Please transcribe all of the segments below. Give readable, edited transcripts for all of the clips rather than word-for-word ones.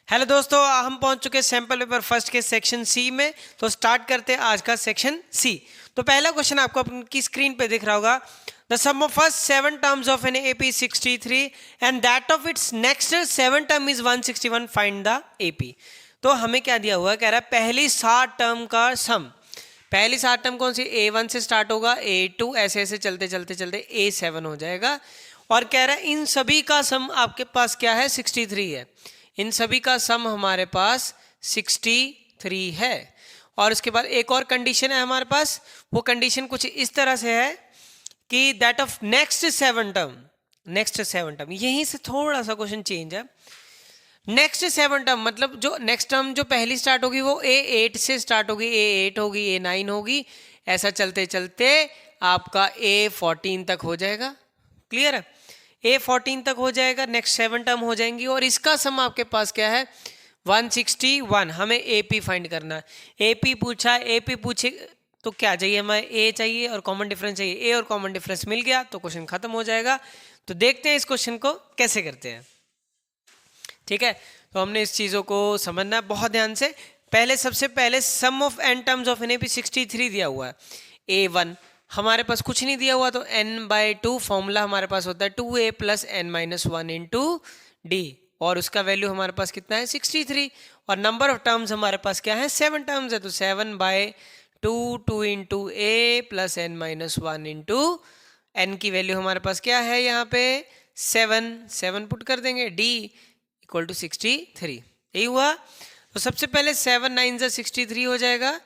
Hello दोस्तों, हम पहुंच चुके हैं सैंपल पेपर फर्स्ट के सेक्शन सी में। तो स्टार्ट करते हैं आज का सेक्शन सी। तो पहला क्वेश्चन आपको अपनी स्क्रीन पे दिख रहा होगा। The sum of first 7 terms of N AP 63 and that of its next 7 term is 161, find the AP. तो हमें क्या दिया हुआ है, कह रहा है पहली 7 टर्म का सम। पहली 7 टर्म कौन सी? A1 से स्टार्ट होगा, A2 ऐसे ऐसे चलते चलते चलते A7 हो जाएगा। और कह रहा है इन सभी का सम आपके पास क्या है? 63 है। इन सभी का सम हमारे पास 63 है। और उसके बाद एक और कंडीशन है हमारे पास। वो कंडीशन कुछ इस तरह से है कि दैट ऑफ नेक्स्ट 7 टर्म, यहीं से थोड़ा सा क्वेश्चन चेंज है। नेक्स्ट 7 टर्म मतलब जो नेक्स्ट टर्म जो पहली स्टार्ट होगी वो A8 से स्टार्ट होगी, A8 होगी, A9 होगी, ऐसा चलते चलते आपका A14 तक हो जाएगा। क्लियर है? A14 तक हो जाएगा, नेक्स्ट 7 टर्म हो जाएंगी और इसका सम आपके पास क्या है? 161। हमें AP फाइंड करना है। AP पूछा, AP पूछे तो क्या चाहिए हमें? A चाहिए और कॉमन डिफरेंस चाहिए। A और कॉमन डिफरेंस मिल गया तो क्वेश्चन खत्म हो जाएगा। तो देखते हैं इस क्वेश्चन को कैसे करते हैं। ठीक है, तो हमने इस चीज़ों को समझना है बहुत ध्यान से। पहले सबसे पहले sum of n terms of N AP 63 दिया हुआ है। A1 हमारे पास कुछ नहीं दिया हुआ तो n/2 फॉर्मूला हमारे पास होता है 2a + n-1 इंटू डी, और उसका वैल्यू हमारे पास कितना है? 63। और नंबर ऑफ टर्म्स हमारे पास क्या है? 7 टर्म्स है, तो 7/2 2 into a + n-1 into n की वैल्यू हमारे पास क्या है? यहाँ पे 7 पुट कर देंगे, d इक्वल टू 63। यही हुआ। तो सबसे पहले 7 9 जा 63 हो जाएगा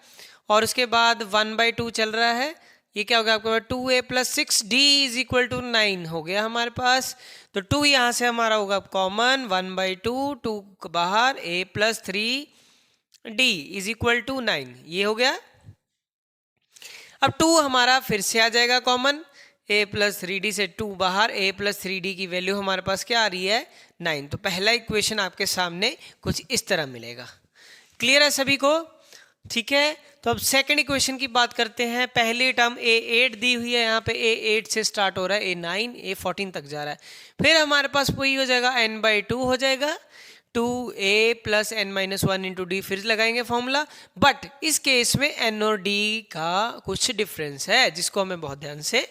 और उसके बाद 1/2 चल रहा है, ये क्या होगा आपके पास? 2a + 6d = 9 हो गया हमारे पास। तो 2 यहाँ से हमारा होगा कॉमन, 1/2 2 बाहर, a + 3d = 9, ये हो गया। अब 2 हमारा फिर से आ जाएगा कॉमन, a + 3d से 2 बाहर, a + 3d की वैल्यू हमारे पास क्या आ रही है? 9। तो पहला इक्वेशन आपके सामने कुछ इस तरह मिलेगा। क्लियर है सभी को? ठीक है, तो अब सेकंड इक्वेशन की बात करते हैं। पहली टर्म A8 दी हुई है, यहाँ पे A8 से स्टार्ट हो रहा है, A9 A14 तक जा रहा है। फिर हमारे पास वही हो जाएगा, n/2 हो जाएगा, 2a + n-1 इंटू डी, फिर लगाएंगे फॉर्मूला। बट इस केस में n और d का कुछ डिफरेंस है जिसको हमें बहुत ध्यान से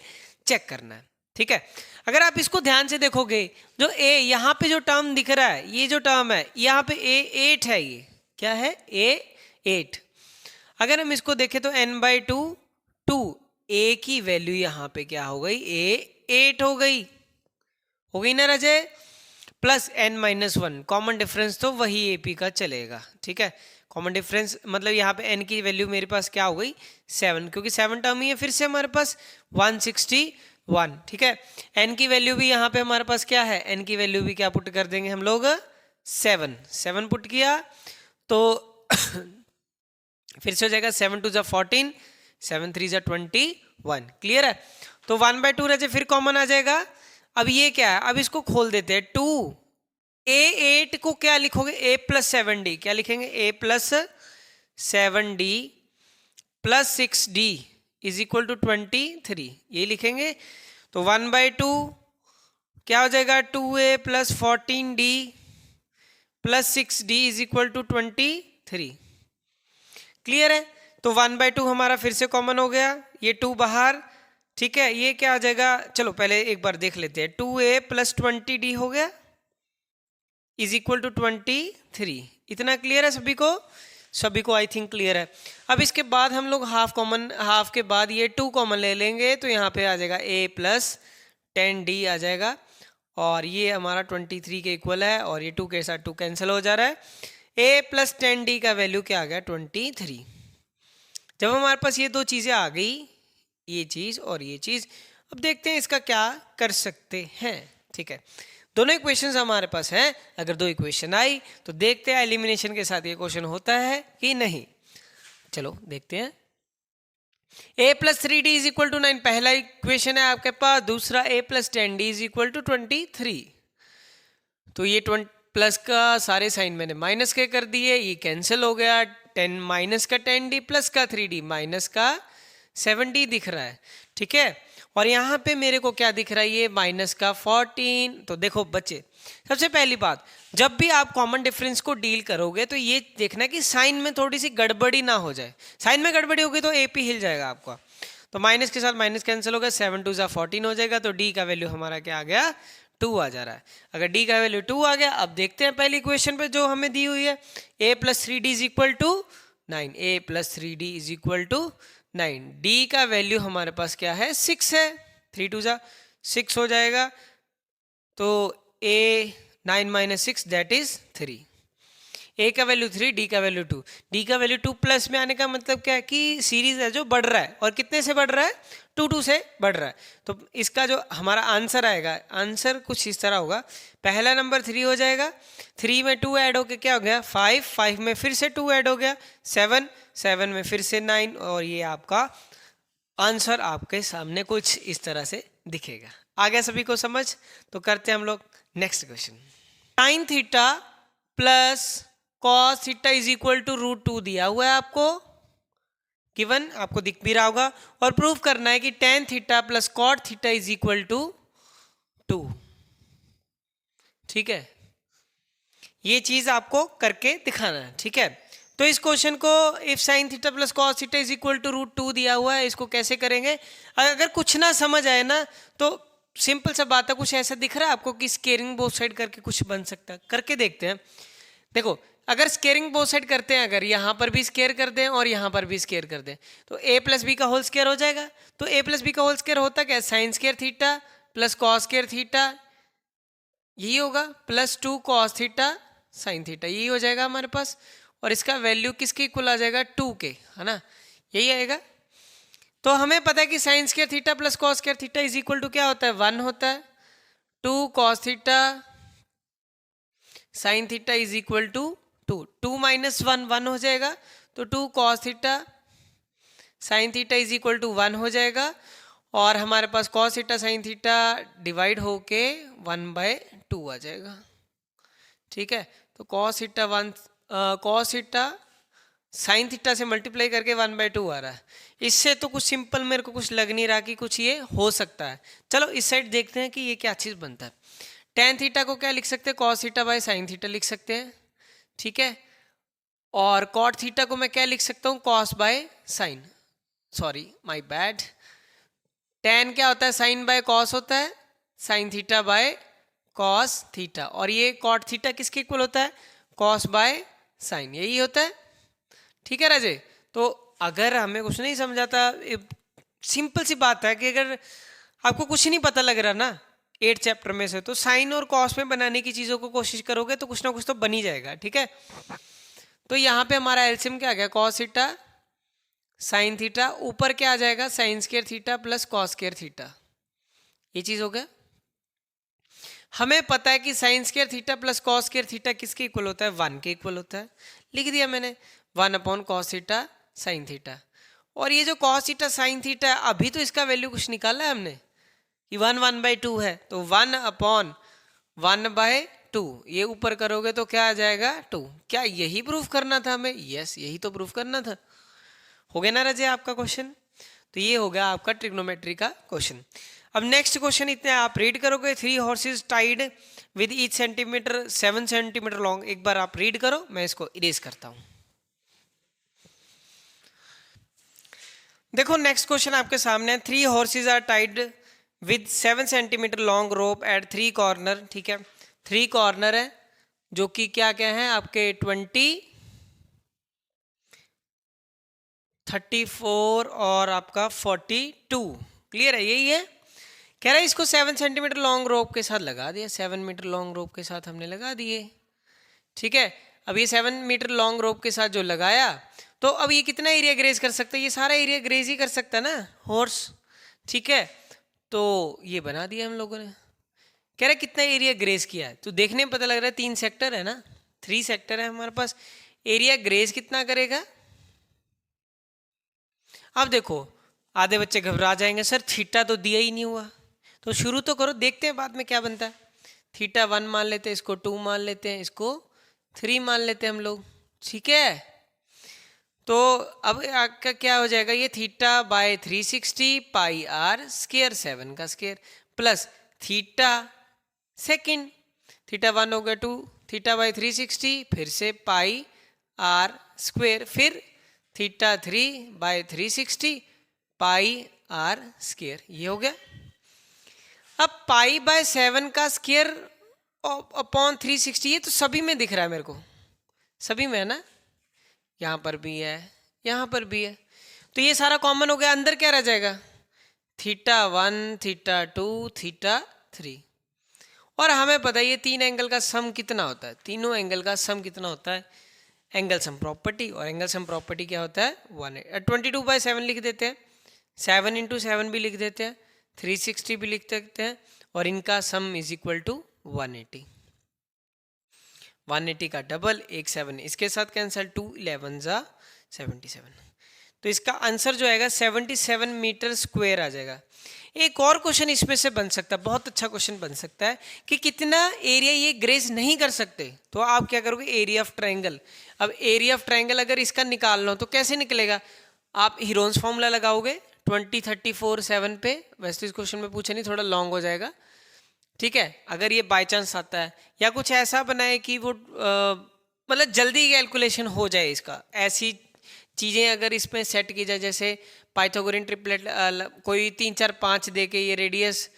चेक करना है। ठीक है, अगर आप इसको ध्यान से देखोगे, जो a यहाँ पे जो टर्म दिख रहा है, ये जो टर्म है यहाँ पे A8 है, ये क्या है? A8। अगर हम इसको देखें तो n/2 2a की वैल्यू यहाँ पे क्या हो गई? A8 हो गई ना राजे? प्लस n-1, कॉमन डिफरेंस तो वही AP का चलेगा। ठीक है, कॉमन डिफरेंस मतलब यहाँ पे n की वैल्यू मेरे पास क्या हो गई? 7, क्योंकि 7 टर्म ही है। फिर से हमारे पास 161। ठीक है, n की वैल्यू भी यहाँ पे हमारे पास क्या है? n की वैल्यू भी क्या पुट कर देंगे हम लोग? 7 पुट किया तो फिर से हो जाएगा 7 2 = 14, 7 3 = 21। क्लियर है? तो 1/2 रहे, फिर कॉमन आ जाएगा। अब ये क्या है? अब इसको खोल देते हैं। 2 A8 को क्या लिखोगे? a + 7d, क्या लिखेंगे? a + 7d + 6d = 23, ये लिखेंगे। तो 1/2 क्या हो जाएगा? 2a + 14d + 6d = 23। क्लियर है? तो 1/2 हमारा फिर से कॉमन हो गया, ये 2 बाहर। ठीक है, ये क्या आ जाएगा? चलो पहले एक बार देख लेते हैं। 2a + 20d हो गया = 23। इतना क्लियर है सभी को? सभी को आई थिंक क्लियर है। अब इसके बाद हम लोग हाफ के बाद ये 2 कॉमन ले लेंगे, तो यहाँ पे आ जाएगा a + 10d आ जाएगा, और ये हमारा 23 के इक्वल है, और ये 2 के साथ 2 कैंसिल हो जा रहा है। a + 10d का वैल्यू क्या आ गया? 23। जब हमारे पास ये दो चीज़ें आ गई, ये चीज़ और ये चीज़, अब देखते हैं इसका क्या कर सकते हैं। ठीक है, दोनों इक्वेशंस हमारे पास हैं। अगर 2 इक्वेशन आई तो देखते हैं एलिमिनेशन के साथ ये क्वेश्चन होता है कि नहीं। चलो देखते हैं। a + 3d = 9 पहला इक्वेशन है आपके पास। दूसरा a + 10d = 23। तो ये प्लस का सारे साइन मैंने माइनस के कर दिए, ये कैंसिल हो गया। 10 माइनस का 10d, प्लस का 3d, माइनस का 7d दिख रहा है। ठीक है, और यहाँ पे मेरे को क्या दिख रहा है, ये माइनस का 14। तो देखो बच्चे, सबसे पहली बात, जब भी आप कॉमन डिफरेंस को डील करोगे तो ये देखना कि साइन में थोड़ी सी गड़बड़ी ना हो जाए। साइन में गड़बड़ी होगी तो AP हिल जाएगा आपका। तो माइनस के साथ माइनस कैंसिल हो गया, 7 2 14 हो जाएगा। तो D का वैल्यू हमारा क्या आ गया, 2 आ जा रहा है। अगर D का वैल्यू 2 आ गया, अब देखते हैं पहली इक्वेशन पे जो हमें दी हुई है, a + 3d is equal to 9। a + 3d is equal to 9। D का वैल्यू हमारे पास क्या है, 6 है। 3 2 6 हो जाएगा। तो a 9 - 6 दैट इज 3। a का वैल्यू 3, d का वैल्यू 2। d का वैल्यू 2 प्लस में आने का मतलब क्या है कि सीरीज है जो बढ़ रहा है, और कितने से बढ़ रहा है, 2 2 से बढ़ रहा है। तो इसका जो हमारा आंसर आएगा, आंसर कुछ इस तरह होगा। पहला नंबर 3 हो जाएगा, 3 में 2 ऐड होके क्या हो गया 5, 5 में फिर से 2 ऐड हो गया 7, 7 में फिर से 9, और ये आपका आंसर आपके सामने कुछ इस तरह से दिखेगा। आ गया सभी को समझ? तो करते हैं हम लोग next question. Sine theta plus cos theta is equal to √2 दिया हुआ है आपको, गिवन, आपको दिख भी रहा होगा। और प्रूफ करना है कि tan theta plus cot theta is equal to 2। ठीक है, ये चीज आपको करके दिखाना है। ठीक है, तो इस क्वेश्चन को if sine theta plus cos theta is equal to √2 दिया हुआ है, इसको कैसे करेंगे? अगर कुछ ना समझ आए ना तो सिंपल सा बात है, कुछ ऐसा दिख रहा है आपको कि स्केयरिंग बोथ साइड करके कुछ बन सकता है, करके देखते हैं। देखो, अगर स्केयरिंग बोथ साइड करते हैं, अगर यहाँ पर भी स्केयर कर दें और यहाँ पर भी स्केयर कर दें, तो a + b का होल स्केयर हो जाएगा। तो a + b का होल स्केयर होता क्या है, sign square theta plus cos square theta, यही होगा, plus 2 cos theta sine theta, यही हो जाएगा हमारे पास। और इसका वैल्यू किसके इक्वल आ जाएगा, 2 के, है ना, यही आएगा। तो हमें पता है कि sine square theta plus cos square theta is equal to क्या होता है, 1 होता है। 2 cos theta sine theta is equal to 2, 2 - 1 1 हो जाएगा। तो 2 cos theta sine theta is equal to 1 हो जाएगा। और हमारे पास cos theta sine theta divide होके 1/2 आ जाएगा। ठीक है, तो cos theta cos theta sine theta से मल्टीप्लाई करके 1/2 आ रहा है। इससे तो कुछ सिंपल मेरे को कुछ लग नहीं रहा कि कुछ ये हो सकता है। चलो इस साइड देखते हैं कि ये क्या चीज़ बनता है। tan थीटा को क्या लिख सकते हैं, cos theta by sine theta लिख सकते हैं। ठीक है, और कॉट थीटा को मैं क्या लिख सकता हूँ, cos by sine, sorry my bad. tan क्या होता है, साइन बाय कॉस होता है, sine theta by cos theta. और ये कॉट थीटा किसके इक्वल होता है, कॉस बाय साइन, यही होता है। ठीक है राजे, तो अगर हमें कुछ नहीं समझाता, सिंपल सी बात है कि अगर आपको कुछ नहीं पता लग रहा ना 8 चैप्टर में से, तो साइन और कॉस में बनाने की चीज़ों को कोशिश करोगे तो कुछ ना कुछ तो बन ही जाएगा। ठीक है, तो यहाँ पे हमारा एलसीएम क्या आ गया, कॉस थीटा साइन थीटा, ऊपर क्या आ जाएगा, sine square theta plus cos square theta, ये चीज़ हो गया। हमें पता है कि sine square theta plus cos square theta किसके इक्वल होता है, 1 के इक्वल होता है। लिख दिया मैंने, 1/cos थीटा साइन थीटा। और ये जो कॉस थीटा साइन थीटा है, अभी तो इसका वैल्यू कुछ निकाला है हमने कि 1/2 है, तो 1/1/2, ये ऊपर करोगे तो क्या आ जाएगा, 2। क्या यही प्रूफ करना था हमें? यस, यही तो प्रूफ करना था। हो गया ना रजे आपका क्वेश्चन? तो ये हो गया आपका ट्रिग्नोमेट्री का क्वेश्चन। अब नेक्स्ट क्वेश्चन इतने आप रीड करोगे, 3 horse's tied with each centimetre 7 centimetre long. एक बार आप रीड करो, मैं इसको इरेज करता हूं। देखो नेक्स्ट क्वेश्चन आपके सामने है, 3 horses are tied with 7 centimetre long rope at 3 corner. ठीक है, 3 कॉर्नर है जो कि क्या क्या है आपके 20, 34 और आपका 42। क्लियर है, यही है। कह रहा है इसको 7 सेंटीमीटर लॉन्ग रोप के साथ लगा दिया, 7 मीटर लॉन्ग रोप के साथ हमने लगा दिए। ठीक है, अब ये 7 मीटर लॉन्ग रोप के साथ जो लगाया, तो अब ये कितना एरिया ग्रेज कर सकता है, ये सारा एरिया ग्रेज ही कर सकता है ना हॉर्स। ठीक है, तो ये बना दिया हम लोगों ने। कह रहा है कितना एरिया ग्रेज किया है, तो देखने में पता लग रहा है 3 सेक्टर है ना, 3 सेक्टर है हमारे पास। एरिया ग्रेज कितना करेगा? अब देखो आधे बच्चे घबरा जाएंगे, सर थीटा तो दिया ही नहीं हुआ। तो शुरू तो करो, देखते हैं बाद में क्या बनता है। थीटा 1 मान लेते हैं, इसको 2 मान लेते हैं, इसको 3 मान लेते हैं हम लोग। ठीक है, तो अब आपका क्या हो जाएगा, ये theta by 360 pi r square 7 का square plus theta second, theta 1 हो गया 2, थीटा बाय 360 फिर से पाई आर स्क्वेयर, फिर theta 3 by 360 pi r square, ये हो गया। अब पाई बाय 7 का स्केयर अपॉन 360, ये तो सभी में दिख रहा है मेरे को, सभी में है ना, यहाँ पर भी है यहाँ पर भी है, तो ये सारा कॉमन हो गया। अंदर क्या रह जाएगा, थीटा 1 थीटा 2 थीटा 3। और हमें पता है ये तीन एंगल का सम कितना होता है, तीनों एंगल का सम कितना होता है, एंगल सम प्रॉपर्टी। और एंगल सम प्रॉपर्टी क्या होता है, 22/7 लिख देते हैं, 7 × 7 भी लिख देते हैं, 360 भी लिख सकते हैं, और इनका सम इज इक्वल टू 180। 180 का डबल 1 7, इसके साथ कैंसिल, 2 11 जा 77। तो इसका आंसर जो आएगा 77 मीटर स्क्वायर आ जाएगा। एक और क्वेश्चन इसमें से बन सकता है, बहुत अच्छा क्वेश्चन बन सकता है कि कितना एरिया ये ग्रेस नहीं कर सकते, तो आप क्या करोगे, एरिया ऑफ ट्रायंगल। अब एरिया ऑफ ट्रायंगल अगर इसका निकालना हो तो कैसे निकलेगा, आप हीरोन्स फॉर्मूला लगाओगे 20 34 7 पे, वैसे तो इस क्वेश्चन में पूछा नहीं, थोड़ा लॉन्ग हो जाएगा, ठीक है। अगर ये बाय चांस आता है, या कुछ ऐसा बनाए कि वो मतलब जल्दी कैलकुलेशन हो जाए इसका, ऐसी चीज़ें अगर इसमें सेट की जाए, जैसे पाइथागोरियन ट्रिपलेट कोई 3 4 5 दे के ये रेडियस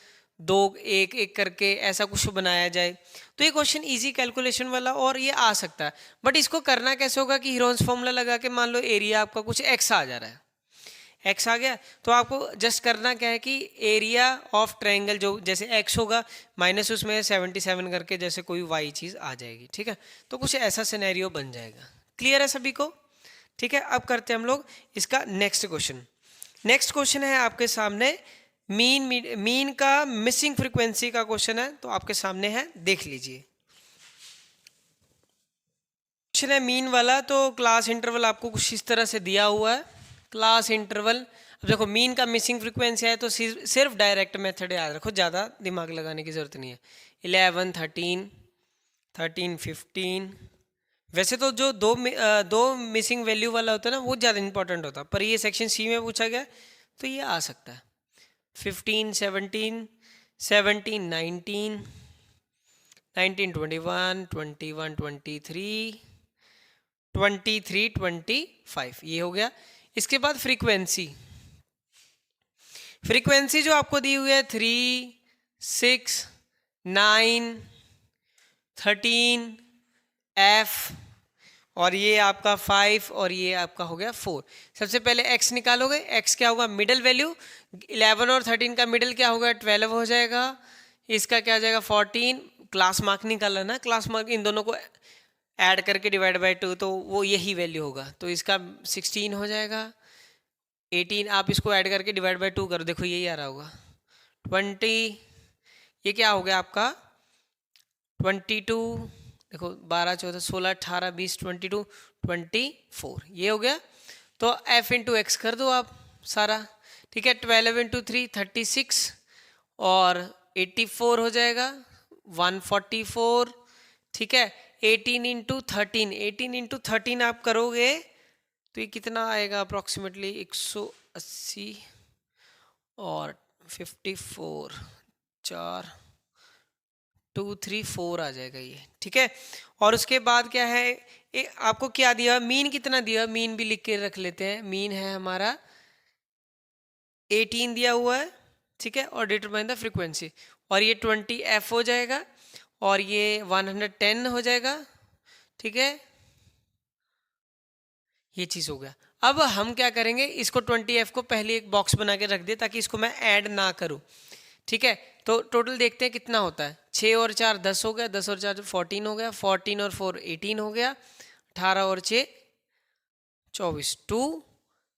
2 1 1 करके ऐसा कुछ बनाया जाए, तो ये क्वेश्चन इजी कैलकुलेशन वाला और ये आ सकता है। बट इसको करना कैसे होगा कि हीरोन्स फॉर्मूला लगा के, मान लो एरिया आपका कुछ एक्स आ जा रहा है, एक्स आ गया, तो आपको जस्ट करना क्या है कि एरिया ऑफ ट्रायंगल जो जैसे एक्स होगा माइनस उसमें 77 करके जैसे कोई वाई चीज़ आ जाएगी, ठीक है। तो कुछ ऐसा सिनेरियो बन जाएगा। क्लियर है सभी को, ठीक है। अब करते हैं हम लोग इसका नेक्स्ट क्वेश्चन। नेक्स्ट क्वेश्चन है आपके सामने मीन का मिसिंग फ्रीक्वेंसी का क्वेश्चन है, तो आपके सामने है, देख लीजिए। क्वेश्चन है मीन वाला, तो क्लास इंटरवल आपको कुछ इस तरह से दिया हुआ है, क्लास इंटरवल। अब देखो मीन का मिसिंग फ्रीक्वेंसी है, तो सिर्फ डायरेक्ट मेथड याद रखो, ज़्यादा दिमाग लगाने की ज़रूरत नहीं है। 11 13 13 15, वैसे तो जो दो मिसिंग वैल्यू वाला होता है ना, वो ज़्यादा इंपॉर्टेंट होता है, पर ये सेक्शन सी में पूछा गया तो ये आ सकता है। 15 17 17 19 19 21 21 23 23 25, ये हो गया। इसके बाद फ्रीक्वेंसी जो आपको दी हुई है 3 6 9 13 F, और ये आपका 5, और ये आपका हो गया 4। सबसे पहले x निकालोगे, x क्या होगा, मिडल वैल्यू 11 और 13 का मिडल क्या होगा, 12 हो जाएगा। इसका क्या हो जाएगा 14, क्लास मार्क निकाला ना, क्लास मार्क इन दोनों को ऐड करके डिवाइड बाय 2, तो वो यही वैल्यू होगा, तो इसका 16 हो जाएगा। 18 आप इसको ऐड करके डिवाइड बाय 2 करो, देखो यही आ रहा होगा। 20, ये क्या हो गया आपका 22, देखो 12 14 16 18 20 22 24, ये हो गया। तो f इंटू एक्स कर दो आप सारा, ठीक है। 12 × 3 36, और 84 हो जाएगा 144, ठीक है। 18 × 13, 18 × 13 आप करोगे तो ये कितना आएगा, अप्रॉक्सीमेटली 180 और 54 4 2 3 4 आ जाएगा ये, ठीक है। और उसके बाद क्या है, आपको क्या दिया, मीन कितना दिया, मीन भी लिख के रख लेते हैं। मीन है हमारा 18 दिया हुआ है, ठीक है, और डिटरमाइन द फ्रीक्वेंसी, और ये 20 F हो जाएगा, और ये 110 हो जाएगा, ठीक है। ये चीज़ हो गया। अब हम क्या करेंगे, इसको 20F को पहले एक बॉक्स बना के रख दे ताकि इसको मैं ऐड ना करूं, ठीक है। तो टोटल देखते हैं कितना होता है, 6 और 4 10 हो गया, 10 और 4 14 हो गया, 14 और 4 18 हो गया, 18 और 6 24, 2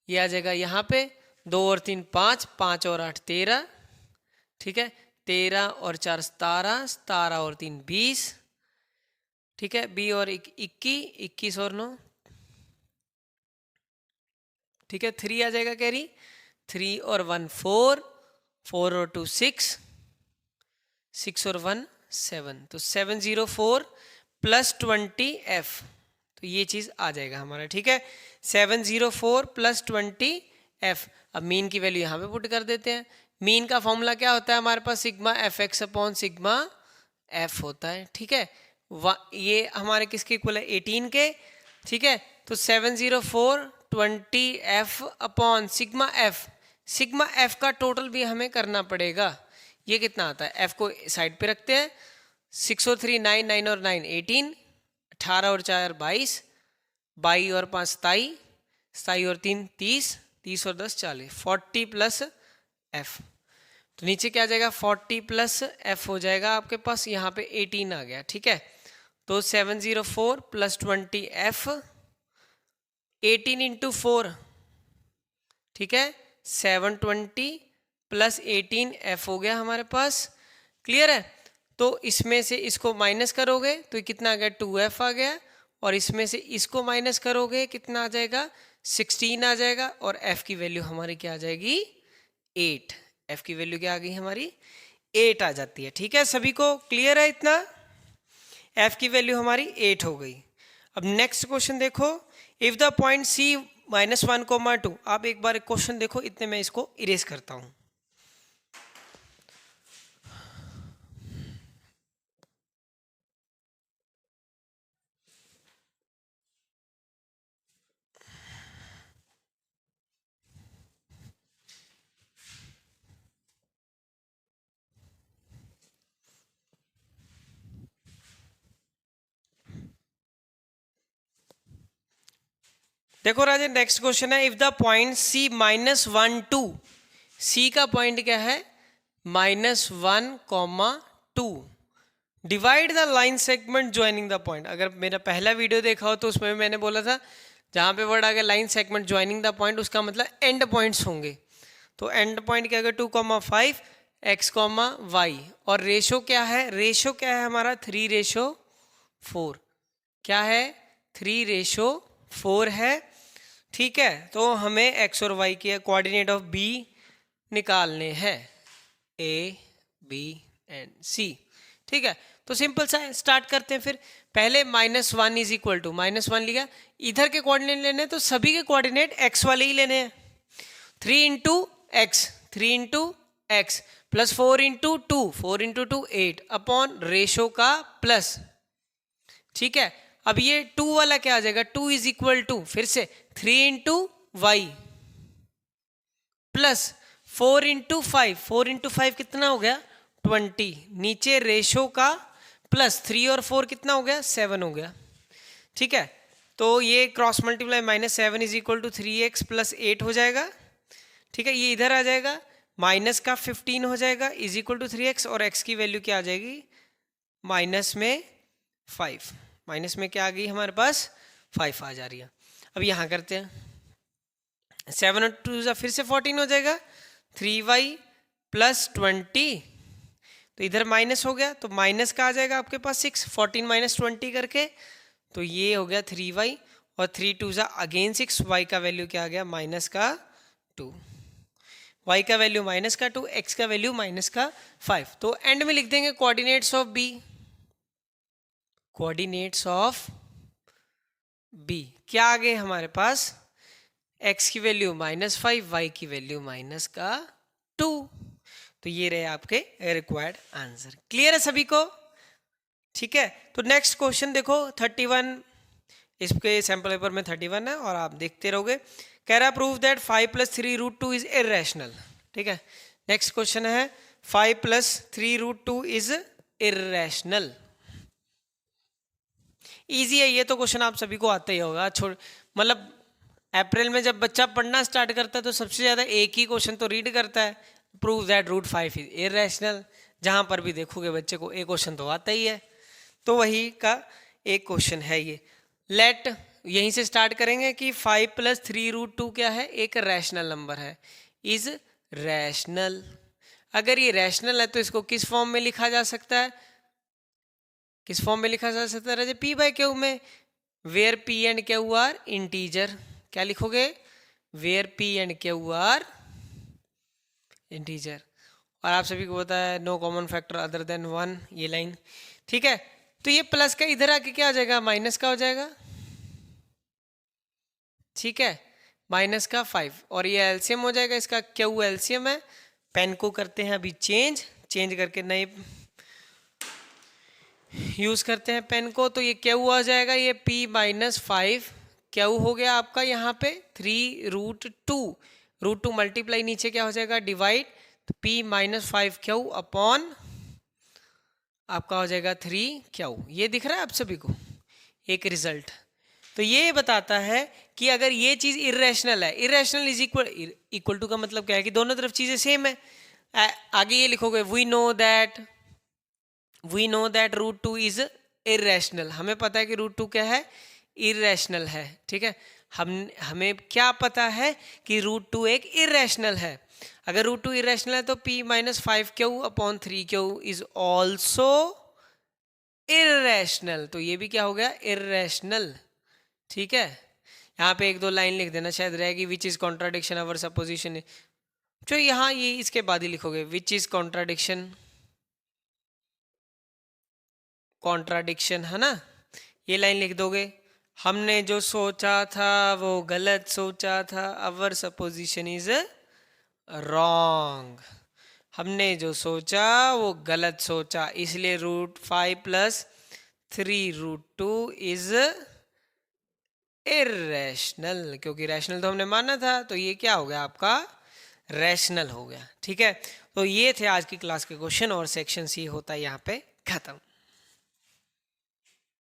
ये आ जाएगा यहाँ पे, 2 और 3 5, 5 और 8 13, ठीक है। 13 और 4 17, 17 और 3 20, ठीक है। 20 और 21, 21 और 9, ठीक है। 3 आ जाएगा कैरी, 3 और 1 4, 4 और 2 6, 6 और 1 7, तो 704 प्लस 20 F, तो तो ये चीज़ आ जाएगा हमारा, ठीक है। 704 + 20f। अब मीन की वैल्यू यहाँ पे पुट कर देते हैं। मीन का फॉर्मूला क्या होता है हमारे पास, sigma fx upon sigma f होता है, ठीक है। ये हमारे किसके इक्वल है, 18 के, ठीक है। तो 704 20f upon sigma f, sigma f का टोटल भी हमें करना पड़ेगा। ये कितना आता है, f को साइड पे रखते हैं। 6 और 3 9, 9 और 9 18, 18 और 4 22, 22 और 5 27, 27 और 3 30, 30 और 10 40, 40 + f। तो नीचे क्या आ जाएगा, 40 + f हो जाएगा आपके पास, यहाँ पे 18 आ गया, ठीक है। तो 704 + 20f, 18 × 4, ठीक है, 720 + 18f हो गया हमारे पास। क्लियर है। तो इसमें से इसको माइनस करोगे तो कितना आ गया, 2f आ गया, और इसमें से इसको माइनस करोगे कितना आ जाएगा, 16 आ जाएगा, और f की वैल्यू हमारी क्या आ जाएगी, 8। f की वैल्यू क्या आ गई हमारी, 8 आ जाती है, ठीक है। सभी को क्लियर है इतना, f की वैल्यू हमारी 8 हो गई। अब नेक्स्ट क्वेश्चन देखो, इफ द पॉइंट c -1, 2, आप एक बार क्वेश्चन देखो, इतने मैं इसको इरेज करता हूं। देखो राजे, नेक्स्ट क्वेश्चन है, if the point c -1, 2, c का पॉइंट क्या है, -1, 2, divide the line segment joining the point. अगर मेरा पहला वीडियो देखा हो तो उसमें मैंने बोला था, जहाँ पे वर्ड आ गया line segment joining the point, उसका मतलब एंड पॉइंट्स होंगे। तो एंड पॉइंट क्या होगा, 2, 5, x, y, और रेशो क्या है, रेशो क्या है हमारा, 3:4। क्या है, 3:4 है, ठीक है। तो हमें x और y के कोऑर्डिनेट ऑफ b निकालने हैं, a, b एंड c, ठीक है। तो सिंपल सा स्टार्ट करते हैं। फिर पहले -1 = -1 लिया, इधर के कोऑर्डिनेट लेने हैं तो सभी के कोऑर्डिनेट x वाले ही लेने हैं। 3 × x, 3 × x + 4 × 2, 4 × 2 8, अपॉन रेशो का प्लस, ठीक है। अब ये 2 वाला क्या आ जाएगा, 2 = फिर से 3 × y प्लस 4 × 5, 4 × 5 कितना हो गया, 20, नीचे रेशो का प्लस 3 और 4 कितना हो गया, 7 हो गया, ठीक है। तो ये क्रॉस मल्टीप्लाई -7 = 3x + 8 हो जाएगा, ठीक है। ये इधर आ जाएगा, माइनस का 15 हो जाएगा = 3x, और x की वैल्यू क्या आ जाएगी, माइनस में 5, माइनस में क्या आ गई हमारे पास, 5 आ जा रही है। अब यहाँ करते हैं, 7 और 2 फिर से 14 हो जाएगा, 3y + 20, तो इधर माइनस हो गया, तो माइनस का आ जाएगा आपके पास 6, 14 - 20 करके, तो ये हो गया 3y, और 3 2 अगेन 6, y का वैल्यू क्या आ गया, -2, y का वैल्यू -2, x का वैल्यू -5। तो एंड में लिख देंगे coordinates of b, coordinates of b क्या आ गए हमारे पास, x की वैल्यू -5, y की वैल्यू -2। तो ये रहे आपके रिक्वायर्ड आंसर। क्लियर है सभी को, ठीक है। तो नेक्स्ट क्वेश्चन देखो 31, इसके सैंपल पेपर में 31 है और आप देखते रहोगे। कह रहा प्रूव दैट 5 + 3√2 इज इर्रेशनल, ठीक है। नेक्स्ट क्वेश्चन है 5 + 3√2 इज इर्रेशनल। इजी है ये तो क्वेश्चन, आप सभी को आता ही होगा। मतलब अप्रैल में जब बच्चा पढ़ना स्टार्ट करता है तो सबसे ज़्यादा एक ही क्वेश्चन तो रीड करता है, प्रूव दैट √5 इज इर्रेशनल। जहाँ पर भी देखोगे बच्चे को एक क्वेश्चन तो आता ही है, तो वही का एक क्वेश्चन है ये। लेट यहीं से स्टार्ट करेंगे कि 5 + 3√2 क्या है, एक रैशनल नंबर है, इज रैशनल। अगर ये रैशनल है तो इसको किस फॉर्म में लिखा जा सकता है, किस फॉर्म में लिखा जा सकता है, p/q में, where p and q are integer. क्या लिखोगे, where p and q are integer. और आप सभी को पता है no common factor other than 1, ये लाइन, ठीक है। तो ये प्लस का इधर आके क्या हो जाएगा, माइनस का हो जाएगा, ठीक है, माइनस का 5, और ये एलसीएम हो जाएगा इसका, क्यू एलसीएम है। पेन को करते हैं अभी चेंज करके नए यूज करते हैं पेन को, तो ये क्यू आ जाएगा, ये p माइनस 5 क्यू हो गया आपका यहाँ पे 3√2 मल्टीप्लाई नीचे क्या हो जाएगा डिवाइड, तो p माइनस 5 क्यू अपॉन आपका हो जाएगा 3 क्यू। ये दिख रहा है आप सभी को एक रिजल्ट। तो ये बताता है कि अगर ये चीज इरेशनल है, इरेशनल इज इक्वल टू का मतलब क्या है कि दोनों तरफ चीजें सेम है। आगे ये लिखोगे we know that √2 is irrational, हमें पता है कि √2 क्या है, इरेशनल है। ठीक है, हमें क्या पता है कि √2 एक इरेशनल है। अगर √2 इरेशनल है तो p minus 5 Q upon 3 Q is also irrational, तो ये भी क्या हो गया, इरेशनल। ठीक है, यहाँ पे एक दो लाइन लिख देना, शायद रहेगी which is contradiction our supposition, जो यहाँ ये इसके बाद ही लिखोगे विच इज कॉन्ट्राडिक्शन है ना, ये लाइन लिख दोगे। हमने जो सोचा था वो गलत सोचा था, अवर सपोजिशन इज रॉन्ग। हमने जो सोचा वो गलत सोचा, इसलिए √5 प्लस 3√2 इज इरेशनल, क्योंकि रैशनल तो हमने माना था, तो ये क्या हो गया आपका, रैशनल हो गया। ठीक है, तो ये थे आज की क्लास के क्वेश्चन और सेक्शन सी होता है यहाँ पे खत्म।